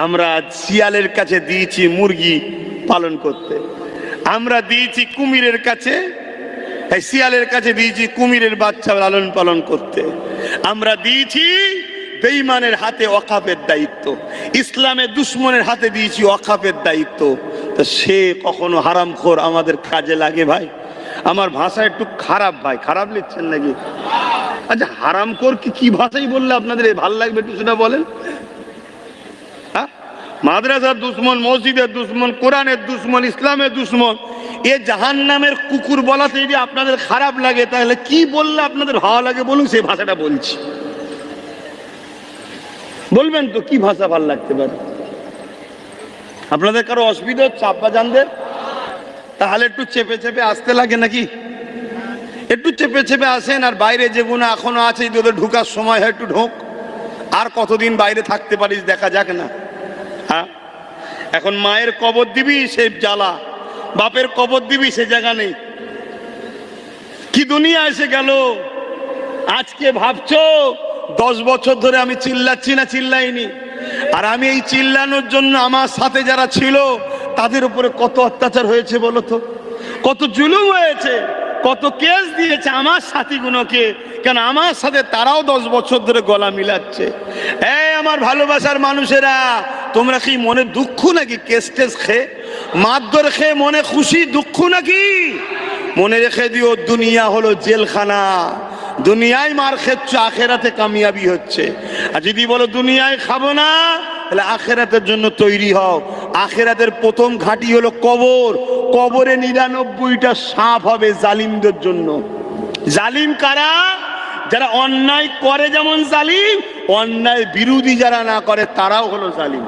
আমরা শিয়ালের কাছে দিয়েছি মুরগি পালন করতে, আমরা দিয়েছি কুমিরের কাছে, শিয়ালের কাছে দিয়েছি কুমিরের বাচ্চা লালন পালন করতে, আমরা দিয়েছি বেঈমানের হাতে ওয়াকাফের দায়িত্ব, ইসলামের দুশ্মনের হাতে দিয়েছি ওয়াকাফের দায়িত্ব। তো সে কখনো হারামখোর আমাদের কাজে লাগে ভাই? আমার ভাষা একটু খারাপ ভাই, খারাপ লিখছেন নাকি? আচ্ছা, হারামখোর কি ভাষাই বললে আপনাদের ভাল লাগবে একটু সেটা বলেন। হ্যাঁ, মাদ্রাসার দুশ্মন, মসজিদের দুশ্মন, কোরআনের দুশ্মন, ইসলামের দুশ্মন, এ জাহান্নামের কুকুর বলাতে যদি আপনাদের খারাপ লাগে, তাহলে কি বললে আপনাদের ভালো লাগে বলুন, সেই ভাষাটা বলছি। বলবেন তো কি ভাষা ভাল লাগতে পারে? আপনাদের কারো অসুবিধা হচ্ছে আব্বাজানদের? তাহলে একটু চেপে চেপে আসতে লাগে নাকি? একটু চেপে চেপে আসেন। আর বাইরে যেগুলো এখনো আছে, যদি ওদের ঢুকার সময় হয় একটু ঢোক। আর কতদিন বাইরে থাকতে পারিস দেখা যাক না। হ্যাঁ, এখন মায়ের কবর দিবি সে জ্বালা, বাপের কবর দিবি সে জায়গা নেই। কি দুনিয়া এসে গেল। আজকে ভাবছো 10 বছর ধরে আমি চিল্লাচ্ছি না চিল্লাইনি? আর আমি এই চিল্লানোর জন্য আমার সাথে যারা ছিল তাদের উপরে কত অত্যাচার হয়েছে বলো তো, কত জুলুম হয়েছে, কত কেস দিয়েছে আমার সাথীগুলোকে। কেন আমার সাথে তারাও 10 বছর ধরে গলা মিলাচ্ছে। এই আমার ভালোবাসার মানুষেরা, তোমরা কি মনে দুঃখ নাকি? কেস টেস খেয়ে, মারধর খেয়ে মনে খুশি, দুঃখ নাকি? মনে রেখে দিও, দুনিয়া হলো জেলখানা। দুনিয়ায় মার খেচ্ছ, আখেরাতে কামিয়াবি হচ্ছে। আর যদি বলো দুনিয়ায় খাবো না, তাহলে আখেরাতের জন্য তৈরি হও। আখেরাতের প্রথম ঘাঁটি হলো কবর। কবরে 99টা সাপ হবে জালিমদের জন্য। জালিম কারা? যারা অন্যায় করে যেমন জালিম, অন্যায় বিরোধী যারা না করে তারাও হলো জালিম।